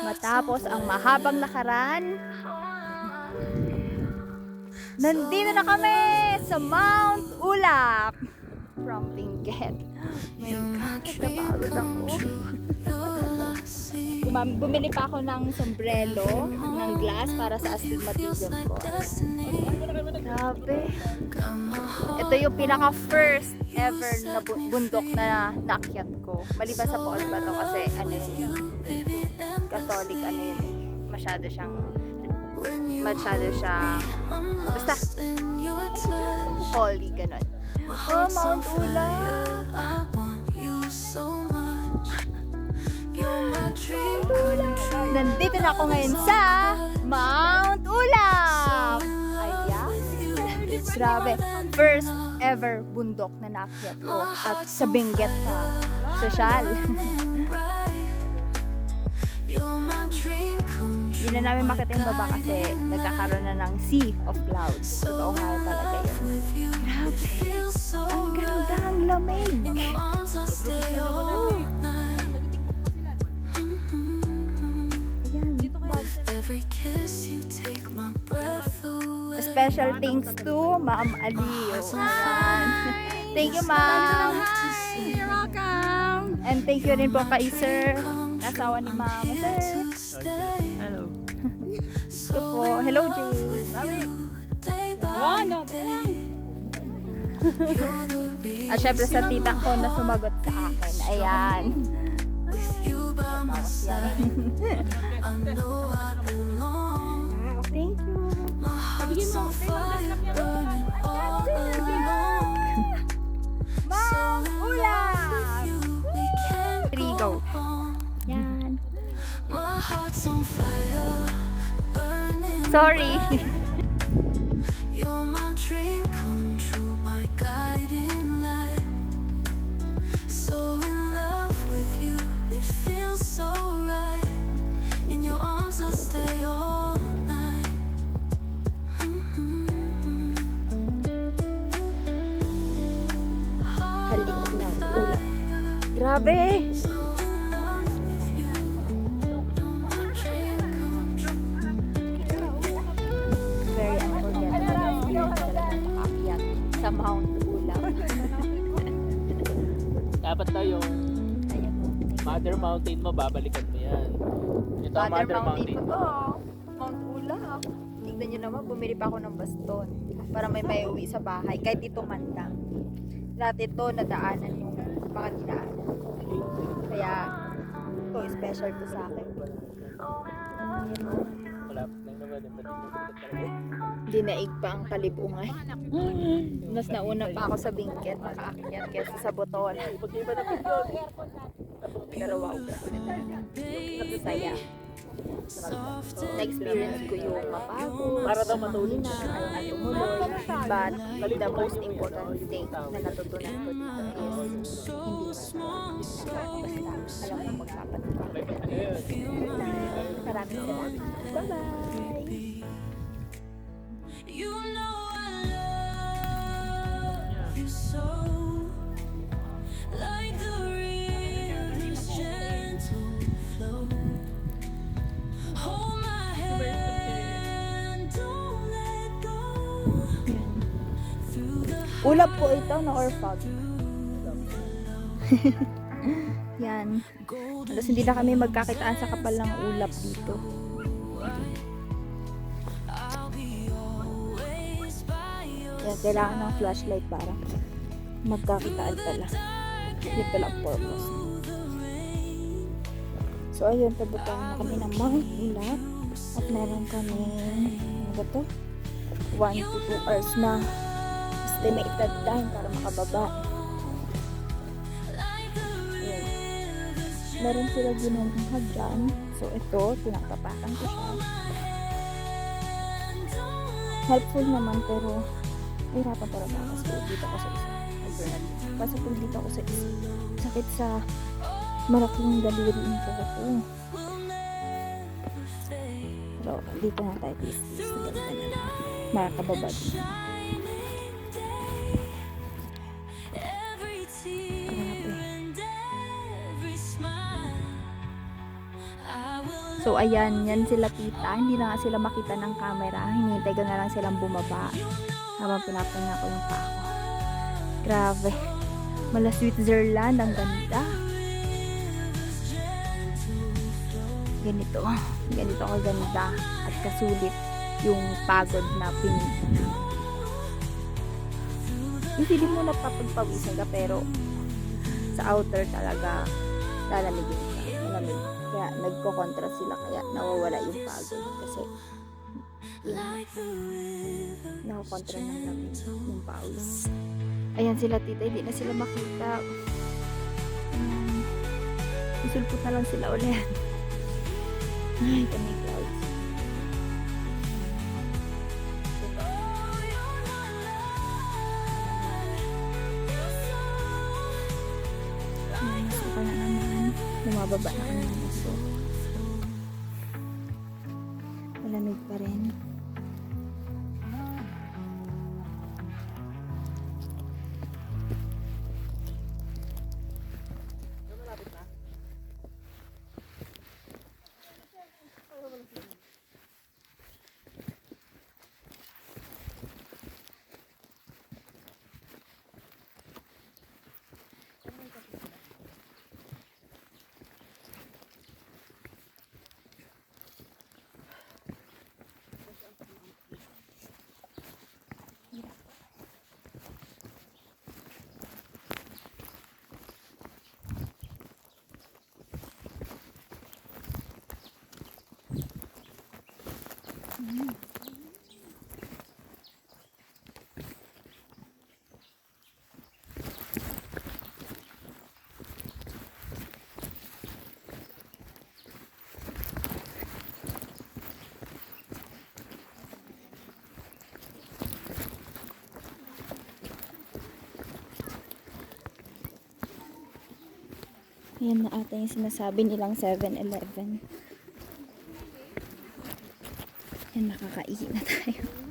Matapos ang mahabang lakaran, nandito na kami sa Mount Ulap from Benguet. My God, napagod ako. Bumili pa ako ng sombrero, ng glass para sa astigmatism ko. Grabe. Ito yung pinaka first ever na bundok na nakyat ko. Maliban sa Paul ba to kasi ano yun, Catholic ano yun, masyado siyang basta holy ganun. Oh, Mount Ulap. Nandito na ako ngayon sa Mount Ulap. Ayan. Grabe. First ever bundok na naakyat ko at sa Benguet pa. Sosyal. Hindi na namin makita yung baba kasi nagkakaroon na ng sea of clouds. Totoo nga talaga yun. Grabe. Ang ganda, ang lamig. Special thanks to Ma'am Aliyo. Thank you, Ma'am. You're welcome. And thank you rin po kay Sir, asawa ni Ma'am. Sir. Hello. Ito po. Hello, Jay. At syempre sa tita ko na sumagot sa akin. Ayan. Thank you. Ma'am Ulap! 3 go. Yan. Sorry. You're my dream come true, my guiding light. So in love with you, it feels so right. In your arms I'll stay all night. Halik na ulap. Grabe! Very unforgettable experience talaga nakaakyat sa Mount Ulap. Dapat na yung Ayan po. Mother Mountain mo, babalikan mo yan. Ito ang Mother Mountain. ko to. Mount Ulap. Tignan nyo naman, bumili pa ako ng baston para may uwi sa bahay. Kahit dito man lang. Dati ito, nadaanan yung mga dinaanan. Kaya, ito, special to sa akin. Wala pa lang naman. Dinaig pa ang kalibungan. Mas nauna pa ako sa Benguet, nakaakyat kesa sa Botol. Pero wow, napasaya. Na-experience ko yung mapagod, Para daw matulog na, at tumuloy. But the most important thing na natutunan ko dito is hindi basta alam mo magpapatid. Maraming salamat. Bye-bye! You know I love you so, like the river's gentle flow. Hold my hand, don't let go. Through the Ulap po ito na or fog. Yan. Tapos hindi na kami magkakitaan sa kapal ng ulap dito. Yan, kailangan ng flashlight para magkakitaan pala. Yun pala ang purpose. So ayun, pabutan na kami ng Mount Ulap. At meron kami, ano ba to? 1 to 2 hours na estimated time para makababa. Ayan. Meron sila ginagawa dyan. So ito, pinakapakan ko siya. Helpful naman pero hirapan talaga ako kasi dito ako sa isa. Kasi kung dito ako sa isa, sakit sa malaking daliri ko ako. Pero dito na tayo please. Makakababa din. every tear and every smile, I will So ayan, yan sila tita. Hindi na nga sila makita ng camera. Hinihintay ko na lang silang bumaba habang pinapahinga ko yung paa ko. Grabe. Mala Switzerland, ang ganda. Ganito kaganda at kasulit yung pagod na pinunta namin. Yung feeling mo napapagpawisan ka pero sa outer talaga lalamigin ka. Malamig. Kaya nagko-contrast sila kaya nawawala yung pagod kasi nakakontra ng lamig yung pawis. Ayan sila tita, hindi na sila makita. Isulpot na lang sila ulit. Ay, kami clouds. Nasuka na naman. Bumababa na kami ng gusto. Malamig pa rin. Yan na ata yung sinasabi nilang 7-Eleven. Yan, nakakaihi na tayo.